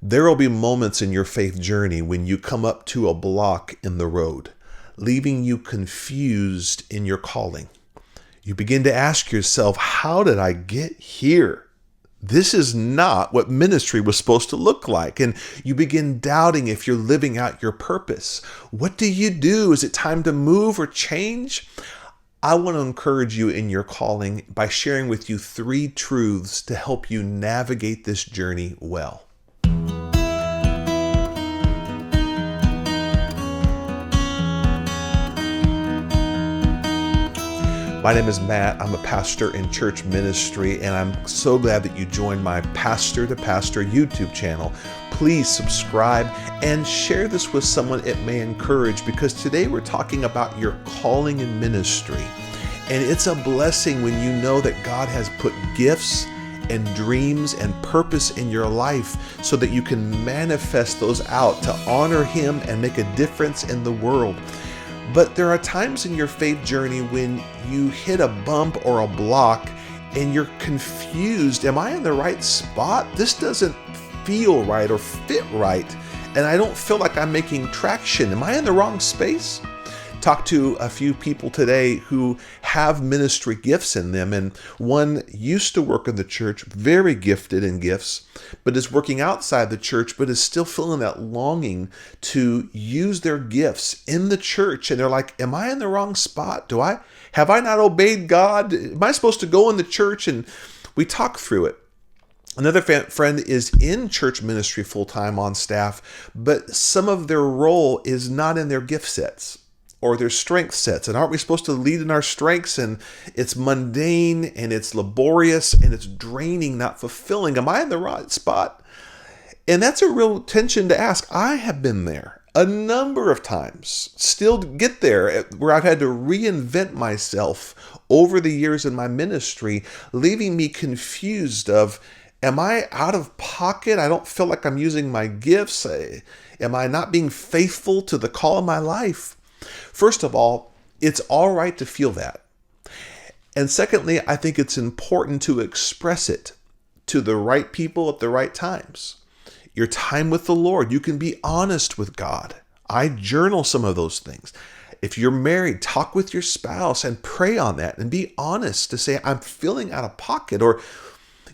There will be moments in your faith journey when you come up to a block in the road, leaving you confused in your calling. You begin to ask yourself, how did I get here? This is not what ministry was supposed to look like. And you begin doubting if you're living out your purpose. What do you do? Is it time to move or change? I want to encourage you in your calling by sharing with you 3 truths to help you navigate this journey well. My name is Matt. I'm a pastor in church ministry, and I'm so glad that you joined my Pastor to Pastor YouTube channel. Please subscribe and share this with someone it may encourage, because today we're talking about your calling in ministry. And it's a blessing when you know that God has put gifts and dreams and purpose in your life so that you can manifest those out to honor Him and make a difference in the world. But there are times in your faith journey when you hit a bump or a block and you're confused. Am I in the right spot? This doesn't feel right or fit right. And I don't feel like I'm making traction. Am I in the wrong space? Talked to a few people today who have ministry gifts in them, and one used to work in the church, very gifted in gifts, but is working outside the church, but is still feeling that longing to use their gifts in the church. And they're like, am I in the wrong spot? Have I not obeyed God? Am I supposed to go in the church? And we talk through it. Another friend is in church ministry full-time on staff, but some of their role is not in their gift sets or their strength sets. And aren't we supposed to lead in our strengths? And it's mundane and it's laborious and it's draining, not fulfilling. Am I in the right spot? And that's a real tension to ask. I have been there a number of times, still get there, where I've had to reinvent myself over the years in my ministry, leaving me confused of, am I out of pocket? I don't feel like I'm using my gifts. Am I not being faithful to the call of my life? First of all, it's all right to feel that. And secondly, I think it's important to express it to the right people at the right times. Your time with the Lord, you can be honest with God. I journal some of those things. If you're married, talk with your spouse and pray on that and be honest to say, I'm feeling out of pocket, or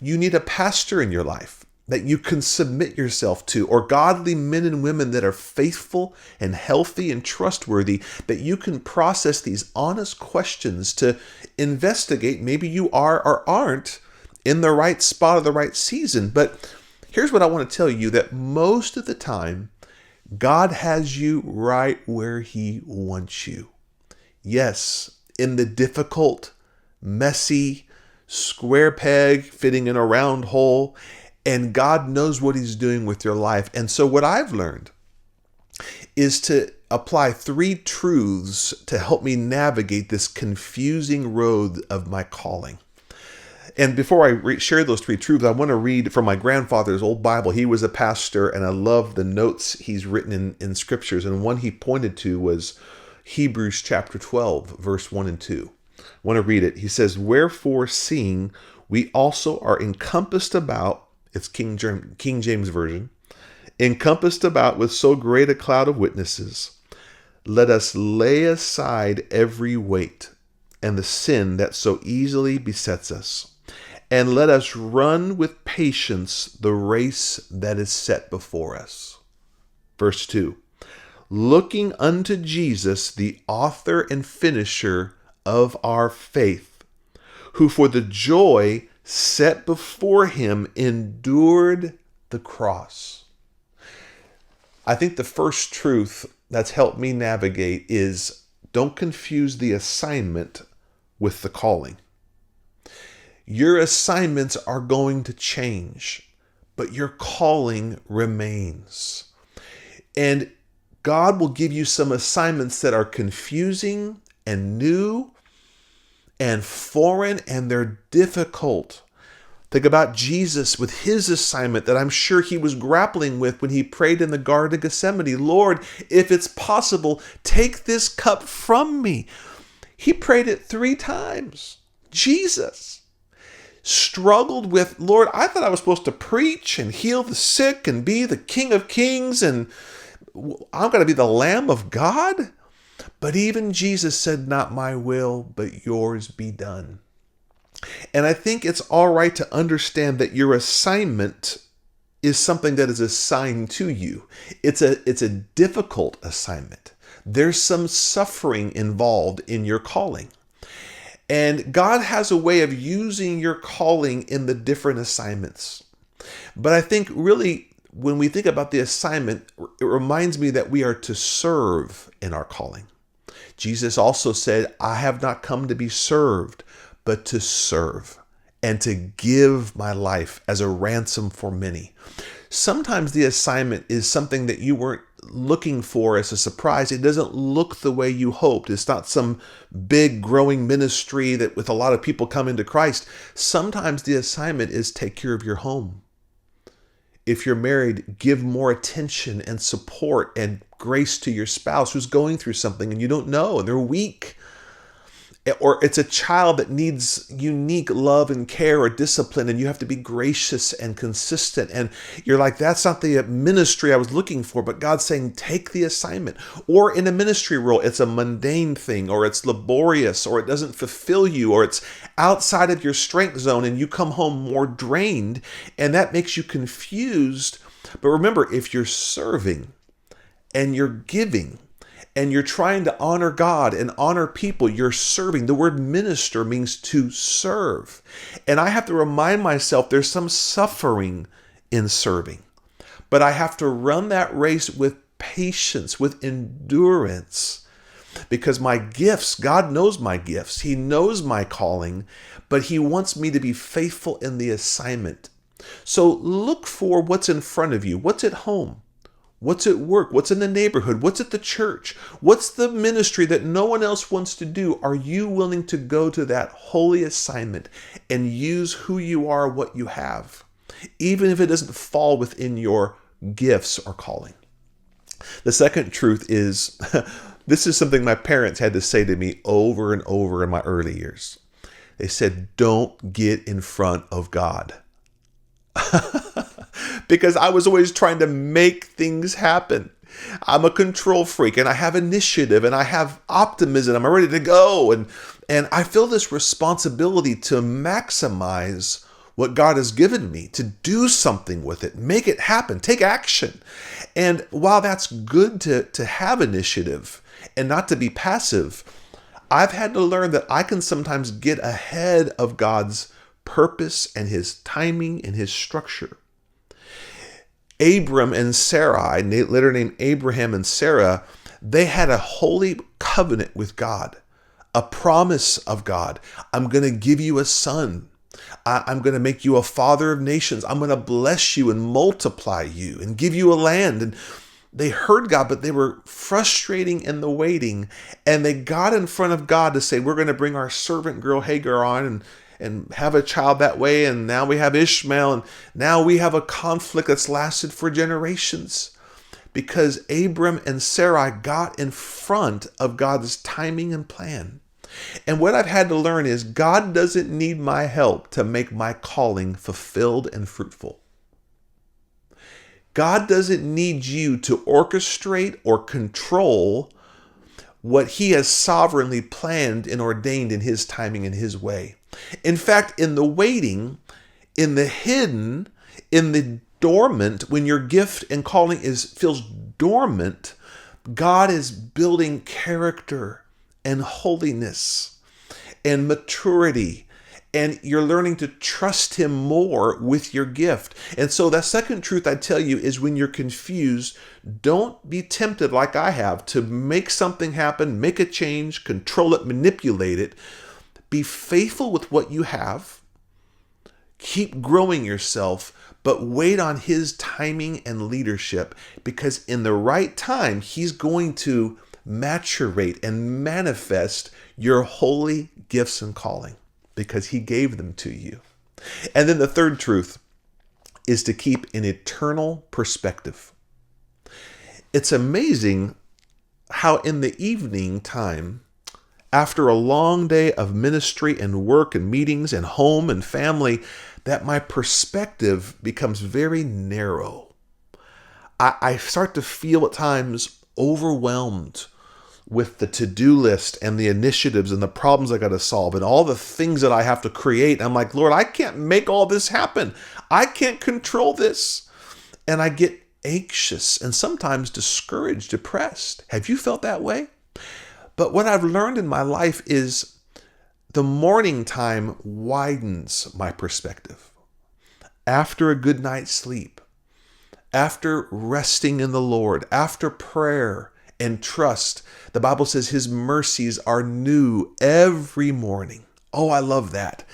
you need a pastor in your life that you can submit yourself to, or godly men and women that are faithful and healthy and trustworthy, that you can process these honest questions to investigate. Maybe you are or aren't in the right spot or the right season. But here's what I want to tell you, that most of the time, God has you right where He wants you. Yes, in the difficult, messy, square peg fitting in a round hole, and God knows what He's doing with your life. And so what I've learned is to apply 3 truths to help me navigate this confusing road of my calling. And before I share those 3 truths, I want to read from my grandfather's old Bible. He was a pastor, and I love the notes he's written in scriptures. And one he pointed to was Hebrews chapter 12, verse 1 and 2. I want to read it. He says, "Wherefore, seeing we also are encompassed about," it's King James Version, "encompassed about with so great a cloud of witnesses, let us lay aside every weight and the sin that so easily besets us, and let us run with patience the race that is set before us." Verse 2, "Looking unto Jesus, the author and finisher of our faith, who for the joy set before Him endured the cross." I think the first truth that's helped me navigate is, don't confuse the assignment with the calling. Your assignments are going to change, but your calling remains. And God will give you some assignments that are confusing and new and foreign, and they're difficult. Think about Jesus with His assignment that I'm sure He was grappling with when He prayed in the Garden of Gethsemane. "Lord, if it's possible, take this cup from me." He prayed it 3 times. Jesus. struggled with, Lord, I thought I was supposed to preach and heal the sick and be the King of Kings, and I'm going to be the Lamb of God. But even Jesus said, not my will, but yours be done. And I think it's all right to understand that your assignment is something that is assigned to you. It's a difficult assignment. There's some suffering involved in your calling. And God has a way of using your calling in the different assignments. But I think really when we think about the assignment, it reminds me that we are to serve in our calling. Jesus also said, I have not come to be served, but to serve and to give my life as a ransom for many. Sometimes the assignment is something that you weren't looking for as a surprise. It doesn't look the way you hoped. It's not some big growing ministry that with a lot of people come into Christ. Sometimes the assignment is take care of your home. If you're married, give more attention and support and grace to your spouse who's going through something and you don't know and they're weak. Or it's a child that needs unique love and care or discipline, and you have to be gracious and consistent. And you're like, that's not the ministry I was looking for, but God's saying, take the assignment. Or in a ministry role, it's a mundane thing, or it's laborious, or it doesn't fulfill you, or it's outside of your strength zone, and you come home more drained, and that makes you confused. But remember, if you're serving and you're giving, and you're trying to honor God and honor people, you're serving. The word minister means to serve. And I have to remind myself there's some suffering in serving. But I have to run that race with patience, with endurance. Because my gifts, God knows my gifts. He knows my calling, but He wants me to be faithful in the assignment. So look for what's in front of you. What's at home? What's at work? What's in the neighborhood? What's at the church? What's the ministry that no one else wants to do? Are you willing to go to that holy assignment and use who you are, what you have, even if it doesn't fall within your gifts or calling? The second truth is, this is something my parents had to say to me over and over in my early years. They said, don't get in front of God. Because I was always trying to make things happen. I'm a control freak and I have initiative and I have optimism. I'm ready to go. And I feel this responsibility to maximize what God has given me, to do something with it, make it happen, take action. And while that's good to have initiative and not to be passive, I've had to learn that I can sometimes get ahead of God's purpose and His timing and His structure. Abram and Sarai, later named Abraham and Sarah, they had a holy covenant with God, a promise of God. I'm going to give you a son. I'm going to make you a father of nations. I'm going to bless you and multiply you and give you a land. And they heard God, but they were frustrating in the waiting. And they got in front of God to say, we're going to bring our servant girl Hagar on and have a child that way. And now we have Ishmael. And now we have a conflict that's lasted for generations because Abram and Sarai got in front of God's timing and plan. And what I've had to learn is God doesn't need my help to make my calling fulfilled and fruitful. God doesn't need you to orchestrate or control what He has sovereignly planned and ordained in His timing and His way. In fact, in the waiting, in the hidden, in the dormant, when your gift and calling feels dormant, God is building character and holiness and maturity, and you're learning to trust Him more with your gift. And so that second truth I tell you is when you're confused, don't be tempted like I have to make something happen, make a change, control it, manipulate it. Be faithful with what you have. Keep growing yourself, but wait on His timing and leadership, because in the right time, He's going to maturate and manifest your holy gifts and calling because He gave them to you. And then the third truth is to keep an eternal perspective. It's amazing how in the evening time, after a long day of ministry and work and meetings and home and family, that my perspective becomes very narrow. I start to feel at times overwhelmed with the to-do list and the initiatives and the problems I got to solve and all the things that I have to create. I'm like, Lord, I can't make all this happen. I can't control this. And I get anxious and sometimes discouraged, depressed. Have you felt that way? But what I've learned in my life is the morning time widens my perspective. After a good night's sleep, after resting in the Lord, after prayer and trust, the Bible says His mercies are new every morning. Oh, I love that.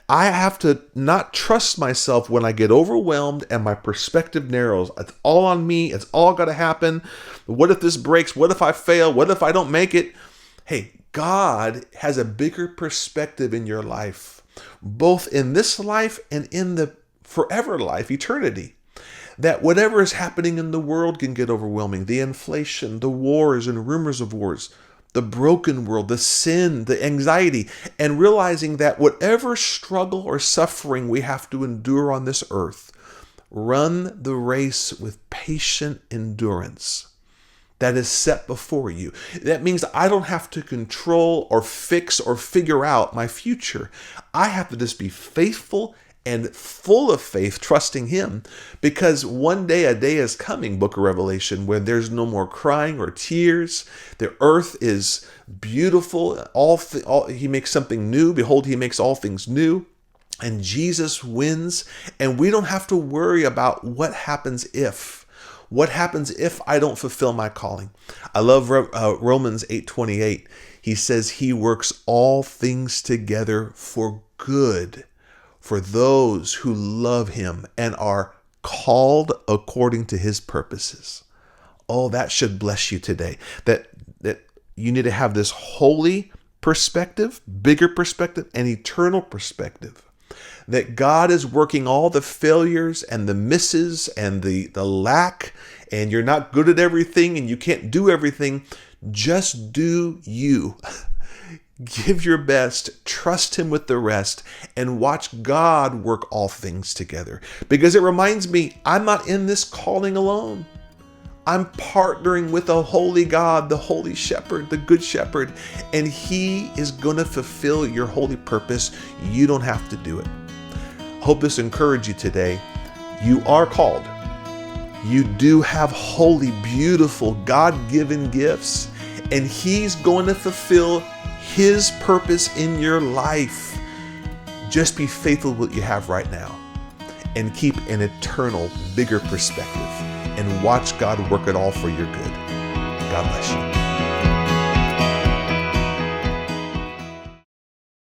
I have to not trust myself when I get overwhelmed and my perspective narrows. It's all on me. It's all got to happen. What if this breaks? What if I fail? What if I don't make it? Hey, God has a bigger perspective in your life, both in this life and in the forever life, eternity. That whatever is happening in the world can get overwhelming. The inflation, the wars and rumors of wars, the broken world, the sin, the anxiety, and realizing that whatever struggle or suffering we have to endure on this earth, run the race with patient endurance that is set before you. That means I don't have to control or fix or figure out my future. I have to just be faithful and full of faith, trusting Him, because one day, a day is coming, Book of Revelation, where there's no more crying or tears. The earth is beautiful. He makes something new. Behold, He makes all things new. And Jesus wins. And we don't have to worry about what happens if. What happens if I don't fulfill my calling? I love Romans 8:28. He says He works all things together for good for those who love Him and are called according to His purposes. Oh, that should bless you today. That you need to have this holy perspective, bigger perspective, and eternal perspective. That God is working all the failures and the misses and the lack, and you're not good at everything and you can't do everything. Just do you. Give your best, trust Him with the rest, and watch God work all things together. Because it reminds me, I'm not in this calling alone. I'm partnering with a holy God, the Holy Shepherd, the Good Shepherd, and He is going to fulfill your holy purpose. You don't have to do it. Hope this encouraged you today. You are called. You do have holy, beautiful, God-given gifts, and He's going to fulfill His purpose in your life. Just be faithful with what you have right now and keep an eternal, bigger perspective and watch God work it all for your good. God bless you.